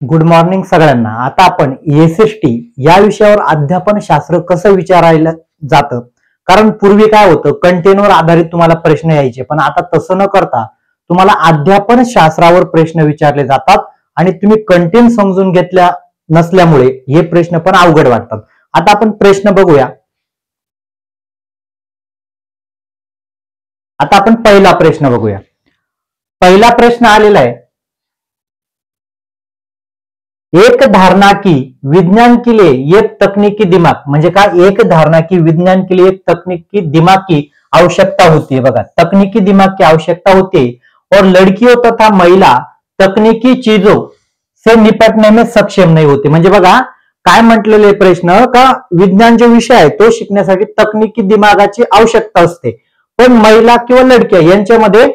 Good morning सगळ्यांना। आता आपण एसएसटी या विषयावर अध्यापन शास्त्र कसं विचारायला जातं, कारण पूर्वी काय होतं, कंटेनवर आधारित तुम्हाला प्रश्न यायचे, पण आता तसं न करता तुम्हाला अध्यापन शास्त्रावर प्रश्न विचारले जातात आणि तुम्ही कंटेन समजून घेतल्या नसल्यामुळे हे प्रश्न पण अवघड वाटतात। आता आपण प्रश्न बघूया। आता आपण पहिला प्रश्न बघूया। पहिला प्रश्न आलेला आहे, एक धारणा की विज्ञान के लिए एक तकनीकी दिमाग, म्हणजे काय, एक धारणा की विज्ञान के लिए एक तकनीकी दिमाग की आवश्यकता होती है। बघा, तकनीकी दिमाग की आवश्यकता होती है और लड़कियों तथा महिला तकनीकी चीजों से निपटने में सक्षम नहीं होती। म्हणजे बघा काय म्हटलेले प्रश्न का विज्ञान जो विषय आहे तो शिकण्यासाठी तकनीकी दिमागाची आवश्यकता असते, पण महिला किंवा लडक्या यांच्यामध्ये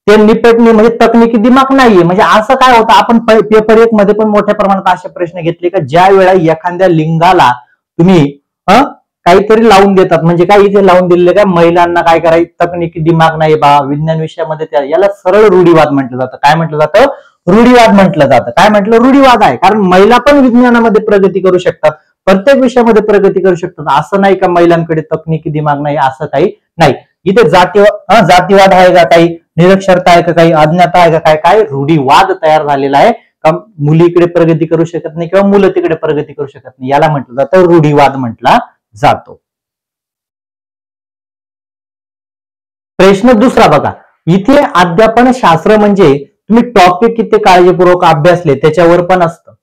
ते निपटणे म्हणजे तकनीकी दिमाग नाहीये। म्हणजे असं काय होतं, आपण पेपर 1 मध्ये पण मोठ्या प्रमाणात असे प्रश्न घेतले का ज्या वेळा एखाद्या लिंगाला तुम्ही काहीतरी लावून देतात, म्हणजे काय इथे लावून दिलेलं काय, महिलांना काय करायचं, तकनीकी दिमाग नाही बा विज्ञान विषयामध्ये, याला सरळ रूढीवाद म्हटलं जातं। काय म्हटलं जातं? रूढीवाद म्हटलं जातं। काय म्हटलं? रूढीवाद आहे, कारण महिला पण विज्ञानामध्ये प्रगती करू शकतात, प्रत्येक विषयामध्ये प्रगती करू शकतात। असं नाही का महिलांकडे तकनीकी दिमाग नाही, असं काही नाही। इथे जातीवाद आहे का, काही निरक्षरता आहे का, काही अज्ञाता आहे का, काय काय रूढीवाद तयार झालेला आहे का मुलीकडे प्रगती करू शकत नाही किंवा मुलं तिकडे प्रगती करू शकत नाही, याला म्हटलं जातं रूढीवाद म्हटला जातो। प्रश्न दुसरा बघा, इथे अध्यापन शास्त्र म्हणजे तुम्ही टॉपिक किती काळजीपूर्वक अभ्यासले त्याच्यावर पण असतं।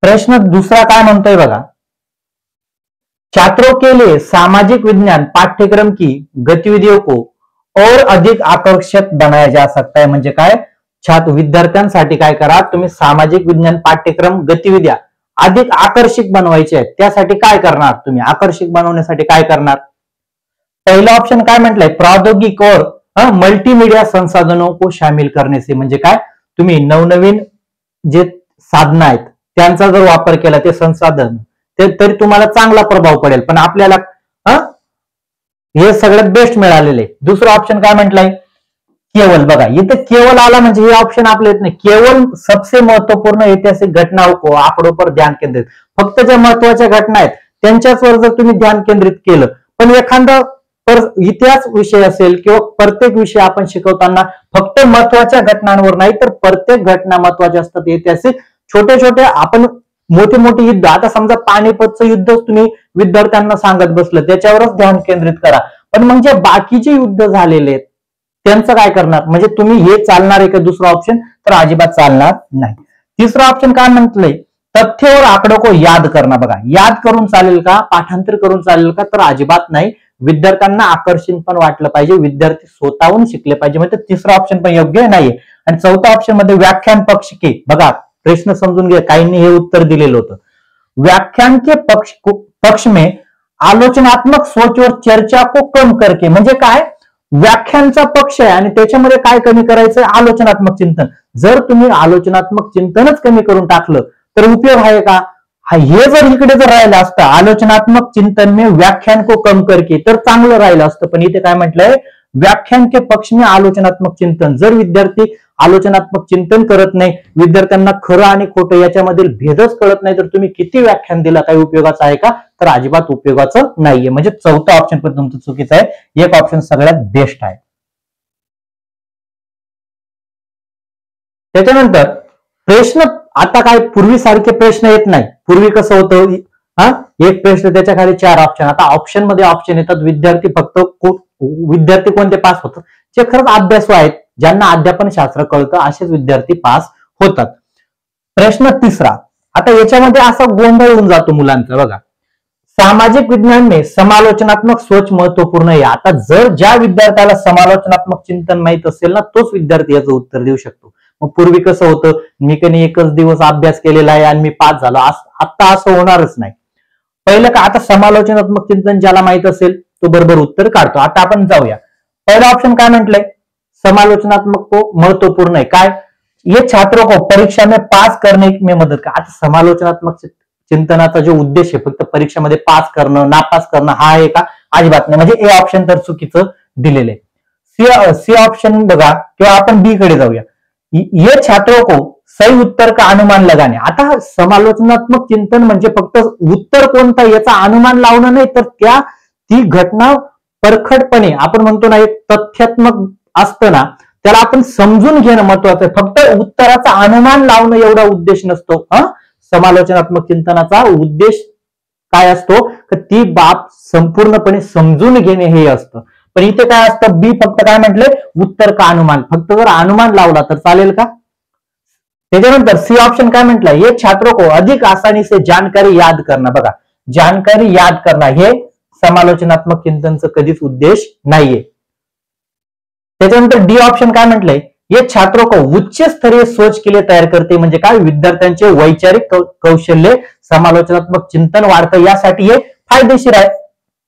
प्रश्न दुसरा काय म्हणतोय बघा, छात्रों के लिए सामाजिक विज्ञान पाठ्यक्रम की गतिविधियों को और अधिक आकर्षक बनाया जा सकता है। म्हणजे काय, विद्यार्थ्यांसाठी काय करा, तुम्ही सामाजिक विज्ञान पाठ्यक्रम गतिविध्या अधिक आकर्षक बनवायचे आहेत, त्यासाठी काय करणार, तुम्ही आकर्षक बनवण्यासाठी काय करणार। पहिला ऑप्शन काय म्हटलंय, प्रौद्योगिक और मल्टीमीडिया संसाधनों को शामिल करने से, म्हणजे काय, तुम्ही नवनवीन जे साधनं आहेत त्यांचा जर वापर केला, ते संसाधन ते तरी तुम्हाला चांगला प्रभाव पडेल, पण आपल्याला हे सगळ्यात बेस्ट मिळालेले। दुसरा ऑप्शन काय म्हटलंय, केवल, बघा इथे केवल आला म्हणजे हे ऑप्शन आपल्या येत नाही। केवल सबसे महत्वपूर्ण ऐतिहासिक घटनाओं को आंकड़ों पर ध्यान केंद्रित, फक्त ज्या महत्वाच्या घटना आहेत त्यांच्यावर जर तुम्ही ध्यान केंद्रित केलं, पण एखादा इतिहास विषय असेल किंवा प्रत्येक विषय आपण शिकवताना फक्त महत्वाच्या घटनांवर नाही तर प्रत्येक घटना महत्वाच्या असतात, ऐतिहासिक छोटे छोटे आपण मोठे मोठे युद्ध, आता समजा पानिपतचं युद्ध तुम्ही विद्यार्थ्यांना सांगत बसलं त्याच्यावरच ध्यान केंद्रित करा, पण मग जे बाकीचे युद्ध झालेले आहेत त्यांचं काय करणार, म्हणजे तुम्ही हे चालणार आहे का दुसरा ऑप्शन, तर अजिबात चालणार नाही। तिसरा ऑप्शन काय म्हटलंय, तथ्य और आंकड़ों को याद करना, बघा याद करून चालेल का, पाठांतर करून चालेल का, तर अजिबात नाही। विद्यार्थ्यांना आकर्षण पण वाटलं पाहिजे, विद्यार्थी स्वतःहून शिकले पाहिजे, म्हणजे तिसरा ऑप्शन पण योग्य नाहीये। आणि चौथा ऑप्शन मध्ये व्याख्यान पक्ष के, बघा प्रश्न समजून घ्या, काहींनी हे उत्तर दिलेलं होतं, व्याख्यान के पक्ष में आलोचनात्मक सोच और चर्चा को कम करके, म्हणजे काय, व्याख्यानचा पक्ष आहे आणि त्याच्यामध्ये काय कमी करायचं, आलोचनात्मक चिंतन। जर तुम्ही आलोचनात्मक चिंतनच कमी करून टाकलं तर उपयोग आहे का, हे जर इकडे जर राहिलं असतं आलोचनात्मक चिंतन में व्याख्यान को कम करके, तर चांगलं राहिलं असतं, पण इथे काय म्हटलंय, व्याख्यान के पक्ष में आलोचनात्मक चिंतन। जर विद्यार्थी आलोचनात्मक चिंतन करत नाही, विद्यार्थ्यांना खरं आणि खोटं याच्यामधील भेदच कळत नाही, तर तुम्ही किती व्याख्यान दिला काही उपयोगाचं आहे का, तर अजिबात उपयोगाचं नाहीये। म्हणजे चौथा ऑप्शन पण तुमचं चुकीचं आहे, एक ऑप्शन सगळ्यात बेस्ट आहे। त्याच्यानंतर प्रश्न, आता काय पूर्वीसारखे प्रश्न येत नाही, पूर्वी कसं होतं, एक प्रश्न त्याच्या खाली 4 ऑप्शन, आता ऑप्शन मध्ये ऑप्शन येतात। विद्यार्थी कोणते पास होतात, जे खरंच अभ्यासू आहेत, ज्यांना अध्यापन शास्त्र कळतं असेच विद्यार्थी पास होतात। प्रश्न तिसरा, आता याच्यामध्ये असा गोंधळ होऊन जातो मुलांचा, बघा सामाजिक विज्ञान में समालोचनात्मक सोच महत्वपूर्ण आहे। आता जर ज्या विद्यार्थ्याला समालोचनात्मक चिंतन माहित असेल ना, तोच विद्यार्थी याचं उत्तर देऊ शकतो। मग पूर्वी कसं होतं, मी कधी एकच दिवस अभ्यास केलेला आहे आणि मी पास झालो, आता असं होणारच नाही। पहिलं का, आता समालोचनात्मक चिंतन ज्याला माहित असेल तो बरोबर उत्तर काढतो। आता आपण जाऊया, पहिला ऑप्शन काय म्हटलंय, समालोचनात्मक को महत्वपूर्ण है, काय, ये छात्रों को परीक्षा में पास करने में मदद कर। आता समालोचनात्मक चिंतनाचा जो उद्देश आहे फक्त परीक्षेमध्ये पास करणं नापास करणं हा आहे का, अजिबात नाही। म्हणजे ए ऑप्शन तर चुकीचं दिलेलं आहे। सी ऑप्शन बघा, किंवा आपण बी कडे जाऊया, ये छात्रों को सही उत्तर का अनुमान लगाने. आता समालोचनात्मक चिंतन म्हणजे फक्त उत्तर कोणतं याचा अनुमान लावणं नाही, तर ती घटना परखडपणे आपण म्हणतो ना, एक तथ्यात्मक असतं ना, त्याला आपण समजून घेणं महत्वाचं आहे. फक्त उत्तराचा अनुमान लावणं एवढा उद्देश नसतो. समालोचनात्मक चिंतनाचा उद्देश काय असतो, तर ती बाब संपूर्णपणे समजून घेणे हे असतं. पण इथे काय असतं, बी फक्त काय म्हटलंय, उत्तर का अनुमान. फक्त जर अनुमान लावला तर चालेल का? त्याच्यानंतर सी ऑप्शन काय म्हटलंय, ये छात्रों को अधिक आसानी से जानकारी याद करना. बघा, जानकारी याद करना हे समालोचनात्मक चिंतनचं कधीच उद्देश नाहीये. त्याच्यानंतर डी ऑप्शन काय म्हटलंय, ये छात्रों को उच्च स्तरीय सोच के लिए तयार करते. म्हणजे काय, विद्यार्थ्यांचे वैचारिक कौशल्य समालोचनात्मक चिंतन वाढतं यासाठी हे फायदेशीर आहे.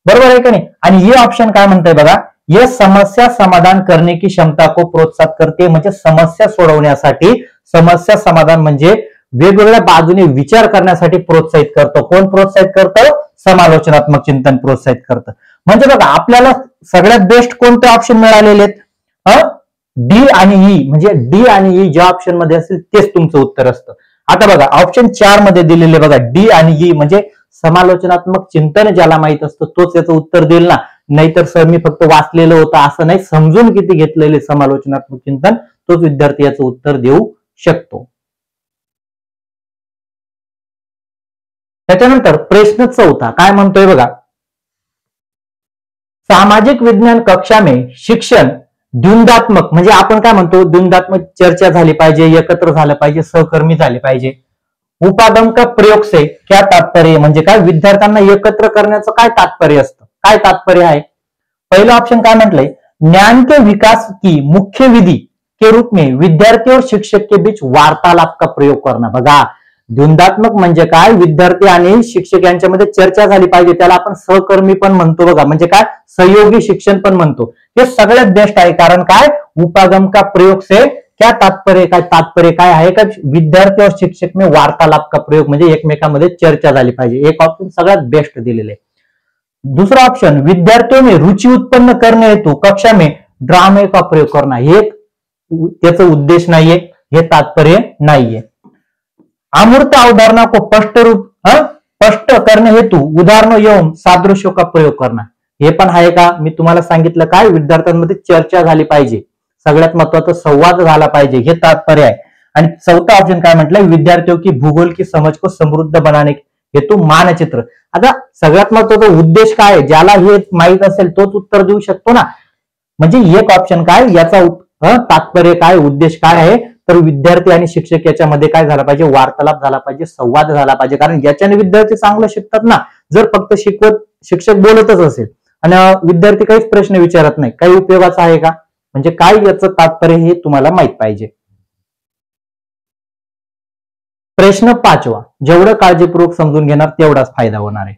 बरोबर आहे का नाही? आणि हे ऑप्शन काय म्हणतंय बघा, ये समस्या समाधान करने की क्षमता को प्रोत्साहित करते. म्हणजे समस्या सोडवण्यासाठी, समस्या समाधान म्हणजे वेगवेगळ्या बाजूने विचार करण्यासाठी प्रोत्साहित करतं. कोण प्रोत्साहित करतं? समालोचनात्मक चिंतन प्रोत्साहित करतं. म्हणजे बघा, आपल्याला सगळ्यात बेस्ट कोणते ऑप्शन मिळालेले आहेत? डी आणि ई. म्हणजे डी आणि ई ज्या ऑप्शन मध्ये असेल तेच तुमचं उत्तर असतं. आता बघा, ऑप्शन 4 मध्ये दिलेले बघा, डी आणि ई म्हणजे समालोचनात्मक चिंतन ज्याला माहित असतं तोच याचं उत्तर देईल ना. नाहीतर सर मी फक्त वाचलेलं होतं असं नाही, समजून किती घेतलेले समालोचनात्मक चिंतन तोच विद्यार्थी याचं उत्तर देऊ शकतो. त्याच्यानंतर प्रश्न 4 काय म्हणतोय बघा, सामाजिक विज्ञान कक्षा में शिक्षण द्वंद्वात्मक. म्हणजे आपण काय म्हणतो, द्वंद्वात्मक चर्चा झाली पाहिजे, एकत्र झालं पाहिजे, सहकर्मी झाले पाहिजे. उपागम का प्रयोग से क्या तात्पर्य. म्हणजे काय, विद्यार्थ्यांना एकत्र करण्याचं काय तात्पर्य असतं, काय तात्पर्य आहे? पहिलं ऑप्शन काय म्हटलंय, ज्ञान के विकास की मुख्य विधि के रूप में विद्यार्थी और शिक्षक के बीच वार्तालाप का प्रयोग करना. बघा, द्वंद्वात्मक म्हणजे काय, विद्यार्थी आणि शिक्षक यांच्यामध्ये चर्चा झाली पाहिजे, त्याला आपण सहकर्मी पण म्हणतो बघा. म्हणजे काय, सहयोगी शिक्षण पण म्हणतो. हे सगळ्यात बेस्ट आहे. कारण काय, उपागम का प्रयोग से क्या तात्पर्य, काय तात्पर्य काय आहे का, विद्यार्थी और शिक्षक में वार्तालाप का प्रयोग म्हणजे एकमेकांमध्ये चर्चा झाली पाहिजे. एक ऑप्शन सगळ्यात बेस्ट दिलेले आहे. दूसरा ऑप्शन, विद्यार्थियों में रुचि उत्पन्न करने हेतु कक्षा में ड्रामे का प्रयोग करना. हे त्याचा उद्देश नाहीये, हे तात्पर्य नाहीये. अमूर्त अवधारणा को स्पष्ट करने हेतु उदाहरणों एवं सादृश्यों का प्रयोग करना. हे पण आहे का? मी तुम्हाला सांगितलं काय, विद्यार्थ्यांमध्ये चर्चा झाली पाहिजे, सगळ्यात महत्वाचं संवाद झाला पाहिजे, हे तात्पर्य आहे. आणि चौथा ऑप्शन काय म्हटलंय, विद्यार्थियों की भूगोल की समझ को समृद्ध बनाने हेतु मानचित्र. आता सगळ्यात महत्वाचा उद्देश काय, ज्याला हे माहित असेल तोच उत्तर देऊ शकतो ना. म्हणजे एक ऑप्शन काय, याचा तात्पर्य काय, उद्देश काय आहे, तर विद्यार्थी आणि शिक्षक याच्यामध्ये काय झाला पाहिजे, वार्तालाप झाला पाहिजे, संवाद झाला पाहिजे. कारण याच्याने विद्यार्थी चांगलं शिकतात ना. जर फक्त शिक्षक बोलतच असेल आणि विद्यार्थी काहीच प्रश्न विचारत नाही, काही उपयोगाचं आहे का? म्हणजे काय याचं तात्पर्य हे तुम्हाला माहित पाहिजे. प्रश्न 5 जेवढं काळजीपूर्वक समजून घेणार तेवढाच फायदा होणार आहे.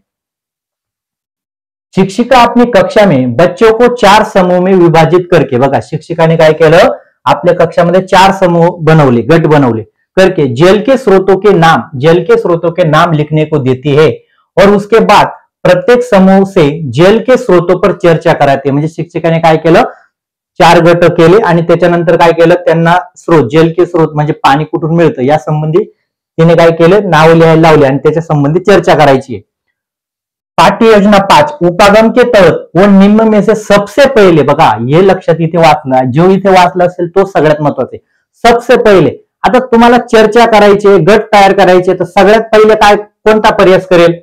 शिक्षिका अपनी कक्षा में बच्चों को 4 समूह में विभाजित करके. बघा, शिक्षिकाने काय केलं, आपल्या कक्षामध्ये 4 समूह बनवले, गट बनवले करके जल के स्रोतों के नाम लिखने को देती है और उसके बाद प्रत्येक समूह से जल के स्रोतों पर चर्चा कराते. म्हणजे शिक्षकाने काय केलं, 4 गट केले आणि त्याच्यानंतर काय केलं, त्यांना स्रोत, जल के स्रोत म्हणजे पाणी कुठून मिळतं या संबंधी तिने काय केलं, नाव लिहायला लावले आणि त्याच्या संबंधी चर्चा करायची आहे. पाठ्य योजना 5 उपागम के तहत वो निम्न में से सबसे पहिले. बघा, हे लक्षात इथे वाचलं, जो इथे वाचलं असेल तो सगळ्यात महत्वाचे. सबसे पहिले, आता तुम्हाला चर्चा करायची, गट तयार करायचे, तर सगळ्यात पहिले काय, कोणता प्रयास करेल?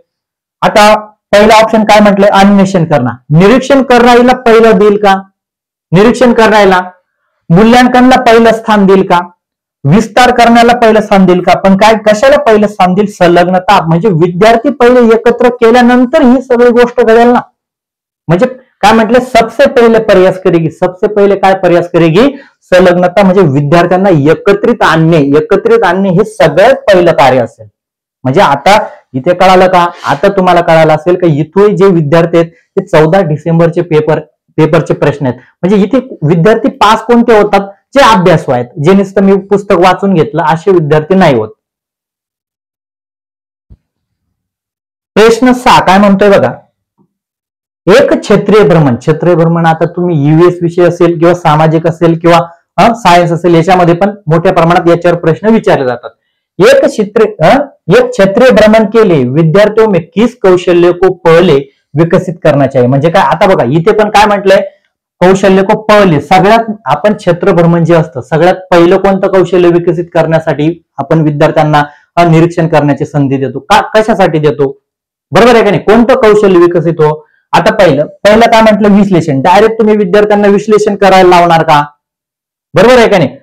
आता पहिला ऑप्शन काय म्हटलंय, अन्वेषण करणार. निरीक्षण करणारीला पहिलं देईल का? निरीक्षण करण्याला, मूल्यांकनला पहिलं स्थान देईल का? विस्तार करण्याला पहिलं स्थान देईल का? पण काय, कशाला पहिलं स्थान देईल? संलग्नता. म्हणजे विद्यार्थी पहिले एकत्र केल्यानंतर ही सगळी गोष्ट घडेल ना. म्हणजे काय म्हटलं, सबसे पहिले प्रयास करेगी. सबसे पहिले काय प्रयास करेगी? संलग्नता. म्हणजे विद्यार्थ्यांना एकत्रित आणणे हे सगळ्यात पहिलं कार्य असेल. म्हणजे आता इथे कळालं का? आता तुम्हाला कळालं असेल का इथे जे विद्यार्थी आहेत ते 14 डिसेंबरचे पेपरचे प्रश्न आहेत. म्हणजे इथे विद्यार्थी पास कोणते होतात? जे अभ्यासू आहेत, जे नुसतं मी पुस्तक वाचून घेतलं असे विद्यार्थी नाही होत. प्रश्न 6 काय म्हणतोय बघा, एक क्षेत्रीय भ्रमण. क्षेत्रीय भ्रमण आता तुम्ही ईव्हीएस विषय असेल किंवा सामाजिक असेल किंवा सायन्स असेल, याच्यामध्ये पण मोठ्या प्रमाणात याच्यावर प्रश्न विचारले जातात. एक क्षेत्रीय भ्रमण के लिए विद्यार्थियों में किस कौशल्य को पहले विकसित करना चाहिए. म्हणजे काय, आता बघा इथे पण काय म्हटलंय, कौशल्य को पहले. सगळ्यात आपण क्षेत्र भ्रमण जे असतं सगळ्यात पहिलं कोणतं कौशल्य विकसित करण्यासाठी आपण विद्यार्थ्यांना निरीक्षण करण्याची संधी देतो का, कशासाठी देतो, बरोबर आहे का नाही. कोणतं कौशल्य विकसित हो. आता पहिलं काय म्हटलं, विश्लेषण. डायरेक्ट तुम्ही विद्यार्थ्यांना विश्लेषण करायला लावणार का, बरोबर आहे का नाही.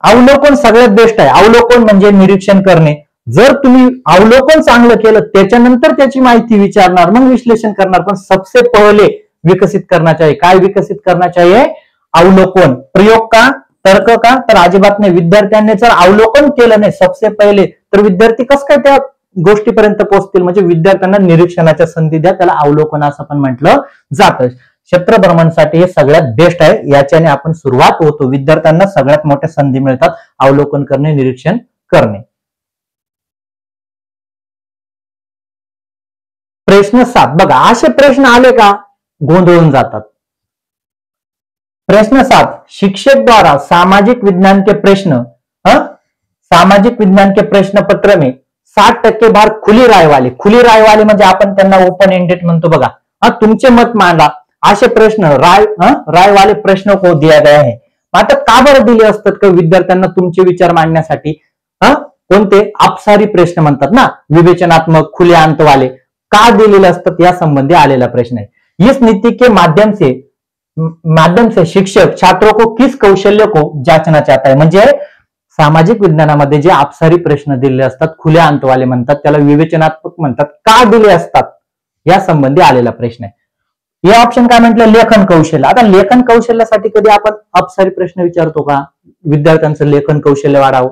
अवलोकन सगळ्यात बेस्ट आहे. अवलोकन म्हणजे निरीक्षण करणे. जर तुम्ही अवलोकन चांगलं केलं त्याच्यानंतर त्याची माहिती विचारणार, मग विश्लेषण करणार. पण सबसे पहिले विकसित करना चाहिए. काय विकसित करना चाहिए, अवलोकन. प्रयोग का, तर्क का, तर अजिबात नाही. विद्यार्थ्यांनी जर अवलोकन केलं नाही सबसे पहिले तर विद्यार्थी कसं काय त्या गोष्टीपर्यंत पोहोचतील. म्हणजे विद्यार्थ्यांना निरीक्षणाच्या संधी द्या, त्याला अवलोकन असं पण म्हटलं जातं. क्षेत्र भ्रमणसाठी हे सगळ्यात बेस्ट आहे. याच्याने आपण सुरुवात होतो. विद्यार्थ्यांना सगळ्यात मोठ्या संधी मिळतात, अवलोकन करणे, निरीक्षण करणे. प्रश्न 7 बघा, असे प्रश्न आले का गोंधळून जातात. प्रश्न 7, शिक्षक द्वारा सामाजिक विज्ञान के प्रश्न पत्र में 60% भार खुली राय वाले. खुली राय वाले म्हणजे आपण त्यांना ओपन एंडेड म्हणतो बघा. तुमचे मत मांडा असे प्रश्न राय वाले प्रश्न को दिया गया है. आता का बरं दिले असतात का विद्यार्थ्यांना तुमचे विचार मांडण्यासाठी. कोणते अपसारी प्रश्न म्हणतात ना, विवेचनात्मक, खुले अंत वाले का दिलेले असतात, या संबंधी आलेला प्रश्न आहे. इस नीति के माध्यम से शिक्षक छात्रों को किस कौशल्य को जांचना चाहता है. म्हणजे सामाजिक विज्ञानामध्ये जे अपसारी प्रश्न दिलेले असतात, खुले अंतवाले म्हणतात, त्याला विवेचनात्मक म्हणतात, का दिले असतात या संबंधी आलेला प्रश्न आहे. हे ऑप्शन काय म्हटलं, लेखन कौशल्य. आता लेखन कौशल्यासाठी कधी आपण अपसारी प्रश्न विचारतो का, विद्यार्थ्यांचं लेखन कौशल्य वाढावं.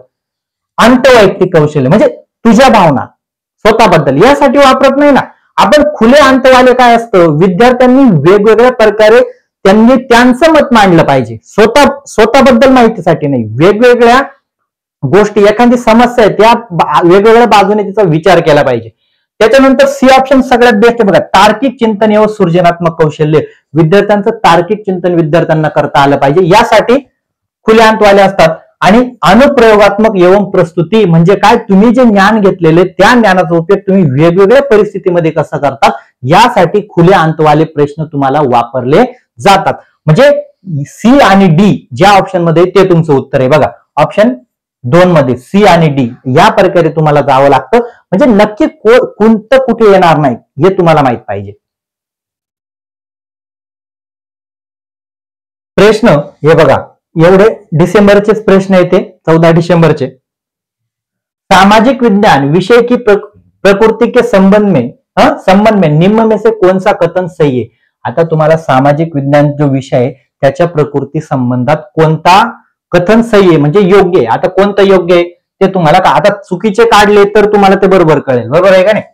आंतवैयक्तिक कौशल्य म्हणजे तुझ्या भावना स्वतःबद्दल, यासाठी वापरत नाही ना आपण. खुले अंतवाले काय असतं, विद्यार्थ्यांनी वेगवेगळ्या प्रकारे त्यांनी त्यांचं मत मांडलं पाहिजे, स्वतःबद्दल माहितीसाठी नाही. वेगवेगळ्या गोष्टी, एखादी समस्या आहे त्या वेगवेगळ्या बाजूने तिचा विचार केला पाहिजे. त्याच्यानंतर सी ऑप्शन सगळ्यात बेस्ट आहे बघा, तार्किक चिंतन व सृजनात्मक कौशल्य. विद्यार्थ्यांचं तार्किक चिंतन विद्यार्थ्यांना करता आलं पाहिजे, यासाठी खुले अंतवाले असतात. आणि अनुप्रयोगात्मक एवं प्रस्तुती म्हणजे काय, तुम्ही जे ज्ञान घेतलेले त्या ज्ञानाचा उपयोग तुम्ही वेगवेगळ्या परिस्थितीमध्ये कसा करतात, यासाठी खुले अंतवाले प्रश्न तुम्हाला वापरले जातात. म्हणजे सी आणि डी ज्या ऑप्शन मध्ये ते तुमचं उत्तर आहे बघा. ऑप्शन 2 मध्ये सी आणि डी या प्रकारे तुम्हाला जावं लागतं. म्हणजे नक्की कोणतं कुठे येणार नाही हे तुम्हाला माहित पाहिजे. प्रश्न हे बघा, एवढे डिसेंबरचेच प्रश्न येते, 14 डिसेंबरचे. सामाजिक विज्ञान विषय की प्रकृति के संबंध में निम्न में से कौन सा कथन सही है. आता तुम्हाला सामाजिक विज्ञान जो विषय आहे त्याच्या प्रकृती संबंधात कोणता कथन सही आहे म्हणजे योग्य आहे. आता कोणतं योग्य आहे ते तुम्हाला का, आता चुकीचे काढले तर तुम्हाला ते बरोबर कळेल, बरोबर आहे का नाही.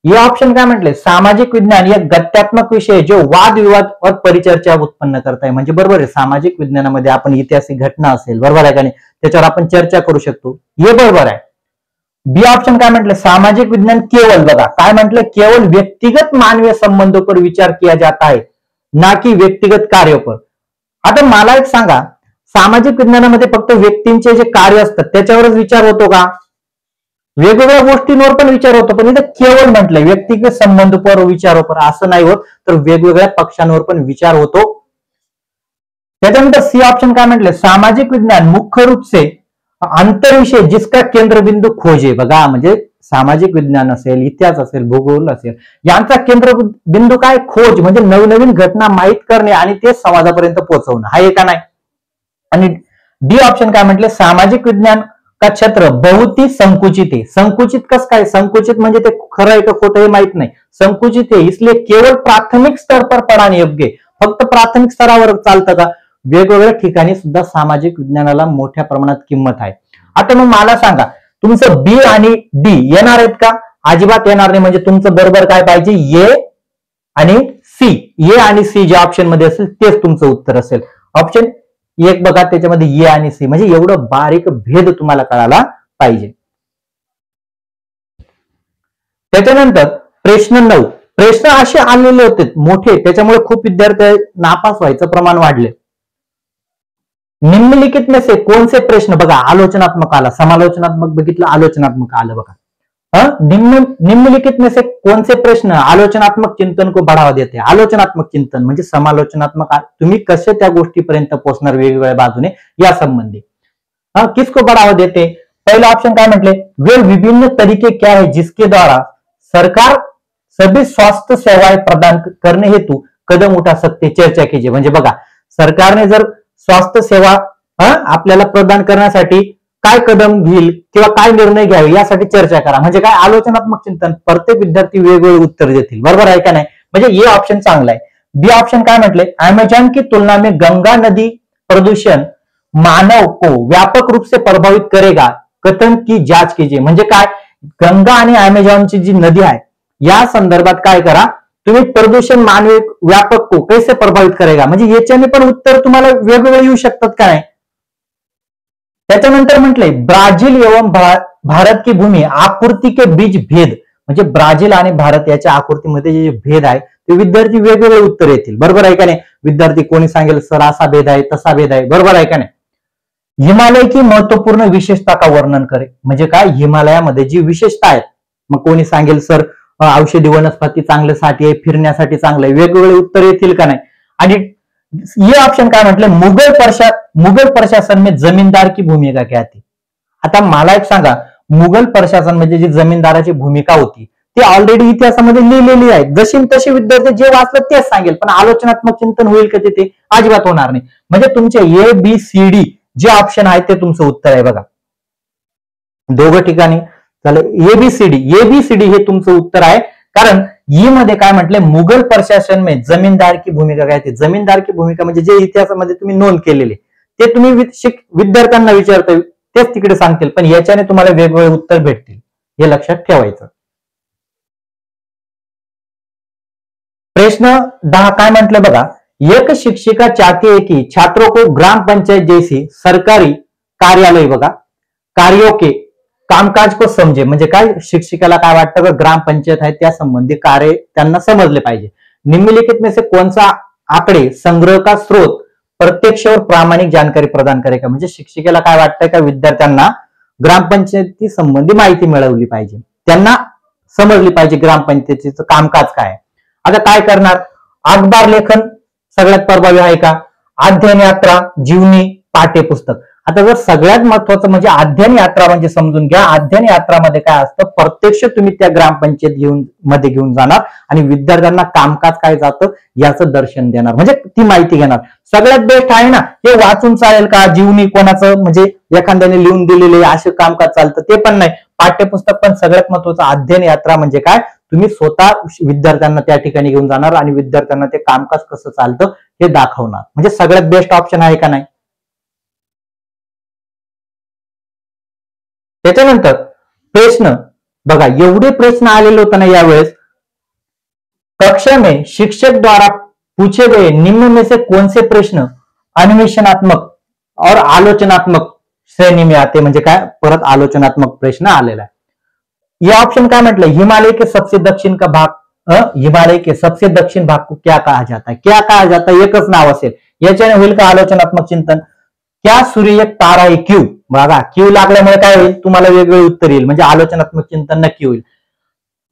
हे ऑप्शन काय म्हटले, सामाजिक विज्ञान एक गत्यात्मक विषय जो वाद विवाद और परिचर्चा उत्पन्न करताय. म्हणजे बरोबर आहे, सामाजिक विज्ञानामध्ये आपण ऐतिहासिक घटना असेल, बरोबर आहे का नाही, त्याच्यावर आपण चर्चा करू शकतो, हे बरोबर आहे. बी ऑप्शन काय म्हटलं, सामाजिक विज्ञान केवल, बघा काय म्हटलं, केवल व्यक्तिगत मानवीय संबंधों पर विचार किया जाता है ना की व्यक्तिगत कार्यों पर. आता मला एक सांगा, सामाजिक विज्ञानामध्ये फक्त व्यक्तींचे जे कार्य असतात त्याच्यावरच विचार होतो का, वेगवेगळ्या गोष्टींवर पण विचार होतो, पण इथं केवळ म्हटलंय व्यक्तिगत संबंध पर विचार पर, असं नाही होत, तर वेगवेगळ्या पक्षांवर पण विचार होतो. त्याच्यानंतर सी ऑप्शन काय म्हटलंय, सामाजिक विज्ञान मुख्य रूप से अंतर्विषय जिसका केंद्रबिंदू खोजे. बघा म्हणजे सामाजिक विज्ञान असेल, इतिहास असेल, भूगोल असेल, यांचा केंद्रबिंदू काय, खोज म्हणजे नवनवीन घटना माहीत करणे आणि ते समाजापर्यंत पोहोचवणं, हा एका नाही. आणि डी ऑप्शन काय म्हटलं, सामाजिक विज्ञान का क्षेत्र बहुत ही संकुचित आहे. संकुचित कस काय, संकुचित म्हणजे ते खरं आहे का खोटं हे माहित नाही, संकुचित आहे इसलिए केवळ प्राथमिक स्तर पर पढ़ाने योग्य. फक्त प्राथमिक स्तरावर चालतं का, वेगवेगळ्या ठिकाणी सुद्धा सामाजिक विज्ञानाला मोठ्या प्रमाणात किंमत आहे. आता मग मला सांगा, तुमचं बी आणि डी येणार आहेत का, अजिबात येणार नाही. म्हणजे तुमचं बरोबर काय पाहिजे, ए आणि सी. ए आणि सी ज्या ऑप्शन मध्ये असेल तेच तुमचं उत्तर असेल. ऑप्शन एक बघा, त्याच्यामध्ये ए आणि सी, म्हणजे एवढं बारीक भेद तुम्हाला कळाला पाहिजे. त्याच्यानंतर प्रश्न 9, प्रश्न असे आलेले होते मोठे, त्याच्यामुळे खूप विद्यार्थी नापास व्हायचं प्रमाण वाढले. निम्नलिखित में से कौन से प्रश्न, बघा आलोचनात्मक आला, समालोचनात्मक बघितलं, आलोचनात्मक आलं बघा. निम्नलिखित में से कौन से प्रश्न आलोचनात्मक चिंतन को बढ़ावा देते. आलोचनात्मक चिंतन म्हणजे समालोचनात्मक, तुम्ही कसे त्या गोष्टीपर्यंत पोहोचणार वेगवेगळ्या बाजूने या संबंधी. किसको बढ़ावा देते. पहला ऑप्शन काय म्हटले, वे विभिन्न तरीके क्या है जिसके द्वारा सरकार सभी स्वास्थ्य सेवाएं प्रदान करने हेतु कदम उठा सकते, चर्चा कीजिए. म्हणजे बघा सरकारने जर स्वास्थ्य सेवा आपल्याला प्रदान करण्यासाठी काय कदम घेईल किंवा काय निर्णय घ्यावे यासाठी चर्चा करा. म्हणजे काय आलोचनात्मक चिंतन, प्रत्येक विद्यार्थी वेगवेगळे उत्तर देतील, बरोबर आहे का नाही. म्हणजे ये ऑप्शन चांगला आहे. बी ऑप्शन काय म्हटले, अमेजॉन की तुलना में गंगा नदी प्रदूषण मानव को व्यापक रूप से प्रभावित करेगा, कथन की जांच कीजिए. म्हणजे काय, गंगा आणि अमेझॉनची जी नदी आहे या संदर्भात काय करा तुम्ही, प्रदूषण मानवी व्यापक को कैसे प्रभावित करेगा, म्हणजे याच्याने पण उत्तर तुम्हाला वेगवेगळे येऊ शकतात काय. त्याच्यानंतर म्हटलंय ब्राझील एवं भारत की भूमी आकृती के बीच भेद, म्हणजे ब्राझील आणि भारत याच्या आकृतीमध्ये जे भेद आहे ते विद्यार्थी वेगवेगळे उत्तर येतील, बरोबर आहे का नाही. विद्यार्थी कोणी सांगेल सर असा भेद आहे तसा भेद आहे, बरोबर आहे का नाही. हिमालय की महत्वपूर्ण विशेषता का वर्णन करे, म्हणजे काय हिमालयामध्ये जी विशेषता आहेत, मग कोणी सांगेल सर औषधी वनस्पती चांगल्यासाठी आहे, फिरण्यासाठी चांगलं आहे, वेगवेगळे उत्तर येतील का नाही. आणि ये ऑप्शन काय म्हटलं, मुगल प्रशासन में जमीनदार की भूमिका क्या थी. आता मला एक सांगा, मुघल प्रशासन म्हणजे जी जमीनदाराची भूमिका होती ती ऑलरेडी इतिहासामध्ये लिहिलेली आहे, जशी तशी विद्यार्थी जे वाचलं तेच सांगेल, पण आलोचनात्मक चिंतन होईल का तिथे, अजिबात होणार नाही. म्हणजे तुमचे ABCD जे ऑप्शन आहे ते तुमचं उत्तर आहे बघा, दोघं ठिकाणी झालं एबीसीडी हे तुमचं उत्तर आहे. कारण ई मध्ये काय म्हटलंय, मुघल प्रशासन में जमीनदार की भूमिका काय ते, जमीनदार की भूमिका म्हणजे जे इतिहासामध्ये तुम्ही नोंद केलेले ते तुम्ही विद्यार्थ्यांना विचारता तेच तिकडे सांगतील, पण याच्याने तुम्हाला वेगवेगळे उत्तर भेटतील, हे लक्षात ठेवायचं. प्रश्न 10 काय म्हटलं बघा, एक शिक्षिका चाहती है कि छात्रों को ग्राम पंचायत जैसी सरकारी कार्यालय बघा कार्यों के कामकाज को समजे, म्हणजे काय शिक्षिकाला काय वाटतं का ग्रामपंचायत आहे त्या संबंधी कार्य त्यांना समजले पाहिजे. निम्नलिखित में से कौन सा आकडे संग्रह का स्रोत प्रत्यक्ष और प्रामाणिक जानकारी प्रदान करेगा, म्हणजे शिक्षिकेला काय वाटतंय का विद्यार्थ्यांना ग्रामपंचायती संबंधी माहिती मिळवली पाहिजे, त्यांना समजली पाहिजे ग्रामपंचायतीचं कामकाज काय. आता काय करणार, अखबार लेखन सगळ्यात प्रभावी आहे का, अध्ययन यात्रा, जीवनी, पाठ्यपुस्तक. आता जर सगळ्यात महत्वाचं म्हणजे अध्ययन यात्रा म्हणजे समजून घ्या, अध्ययन यात्रामध्ये काय असतं, प्रत्यक्ष तुम्ही त्या ग्रामपंचायत घेऊन जाणार आणि विद्यार्थ्यांना कामकाज काय जातं याचं दर्शन देणार, म्हणजे ती माहिती घेणार. सगळ्यात बेस्ट आहे ना, हे वाचून चालेल का, जीवनी कोणाचं म्हणजे एखाद्याने लिहून दिलेले असे कामकाज चालतं ते पण नाही, पाठ्यपुस्तक पण. सगळ्यात महत्वाचं अध्ययन यात्रा म्हणजे काय, तुम्ही स्वतः विद्यार्थ्यांना त्या ठिकाणी घेऊन जाणार आणि विद्यार्थ्यांना ते कामकाज कसं चालतं हे दाखवणार, म्हणजे सगळ्यात बेस्ट ऑप्शन आहे का नाही. त्याच्यानंतर प्रश्न बघा, एवढे प्रश्न आलेले होते ना यावेळेस, कक्षा में शिक्षक द्वारा पूछे गए निम्न में से कौन से प्रश्न अन्वेषणात्मक और आलोचनात्मक श्रेणी में आते, म्हणजे काय परत आलोचनात्मक प्रश्न आलेला आहे. ये ऑप्शन काय म्हटलं, हिमालय के सबसे दक्षिण का भाग, हिमालय के सबसे दक्षिण भाग को क्या कहा जाता है, क्या कहा जाता है एकच नाव असेल, याच्याने होईल का आलोचनात्मक चिंतन. क्या सूर्य एक तारा आहे, क्यू, बघा क्यू लागल्यामुळे काय होईल तुम्हाला वेगवेगळे उत्तर येईल, म्हणजे आलोचनात्मक चिंतन नक्की होईल.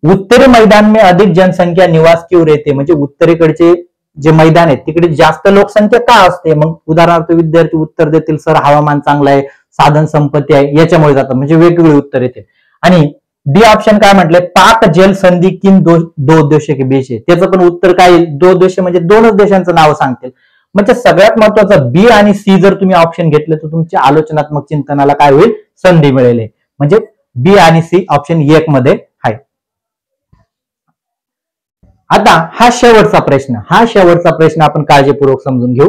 उत्तरी मैदान में अधिक जनसंख्या निवास क्यों रहते, म्हणजे उत्तरेकडचे जे मैदान आहे तिकडे जास्त लोकसंख्या का असते, मग उदाहरणार्थ विद्यार्थी उत्तर देतील सर हवामान चांगलं आहे, साधन संपत्ती आहे, याच्यामुळे जातात, म्हणजे वेगवेगळे उत्तर येतील. आणि डी ऑप्शन काय म्हटलंय, पाक जल संधी किन दो देशों के बीच आहे, त्याचं पण उत्तर काय येईल, दो देश म्हणजे दोनच देशांचं नाव सांगतील. म्हणजे सगळ्यात महत्वाचं बी आणि सी जर तुम्ही ऑप्शन घेतले तर तुमच्या आलोचनात्मक चिंतनाला काय होईल, संधी मिळेल, म्हणजे बी आणि सी ऑप्शन 1 मध्ये आहे. आता हा शेवटचा प्रश्न आपण काळजीपूर्वक समजून घेऊ.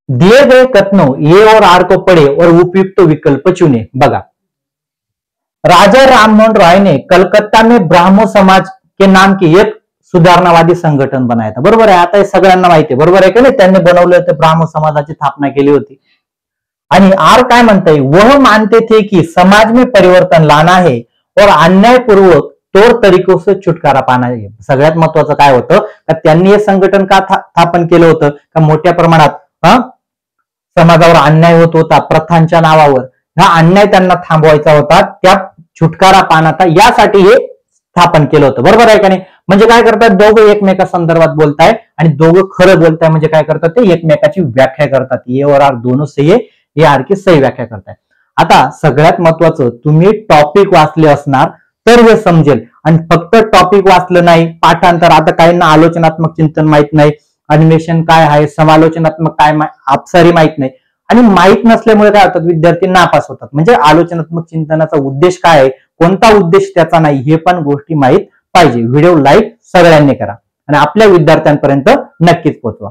दिए गए कथनों ए और आर को पढ़े और उपयुक्त विकल्प चुने. बघा, राजा राममोहन राय ने कलकत्ता में ब्राह्मो समाज के नाम की एक सुधारणावादी संघटन बनाया था, बरोबर आहे. आता हे सगळ्यांना माहिती आहे, बरोबर आहे का नाही, त्यांनी बनवलं होतं, ब्राह्मो समाजाची स्थापना केली होती. आणि आर काय म्हणताय, वह मानते थे कि समाज में परिवर्तन लाना है और अन्यायपूर्वक तौर तरीकों से छुटकारा पाना है. सगळ्यात महत्वाचं काय होतं का त्यांनी हे संघटन का स्थापन केलं होतं का मोठ्या प्रमाणात समाजावर अन्याय होत होता प्रथांच्या नावावर, हा अन्याय त्यांना थांबवायचा होता, त्या छुटकारा पाहण्याचा यासाठी हे स्थापन केलं होतं. बरोबर आहे का नाही? म्हणजे काय करतात, दोघं एकमेका संदर्भात बोलताय आणि दोघं खरं बोलताय, म्हणजे काय करतात ते एकमेकाची व्याख्या करतात. ये और आर दोनों सही है, ये आर की सही व्याख्या करताय. आता सगळ्यात महत्वाचं, तुम्ही टॉपिक वाचले असणार तर हे समजेल. आणि फक्त टॉपिक वाचलं नाही, पाठांतर, आता काहींना आलोचनात्मक चिंतन माहित नाही, अन्वेषण काय आहे, समालोचनात्मक काय, अपसारी माहित नाही, आणि माहित नसल्यामुळे काय होतात, विद्यार्थी नापास होतात. म्हणजे आलोचनात्मक चिंतनाचा उद्देश काय आहे, कोणता उद्देश त्याचा नाही, हे पण गोष्टी माहित पाहिजे. व्हिडिओ लाईक सगळ्यांनी करा आणि आपल्या विद्यार्थ्यांपर्यंत नक्कीच पोहोचवा.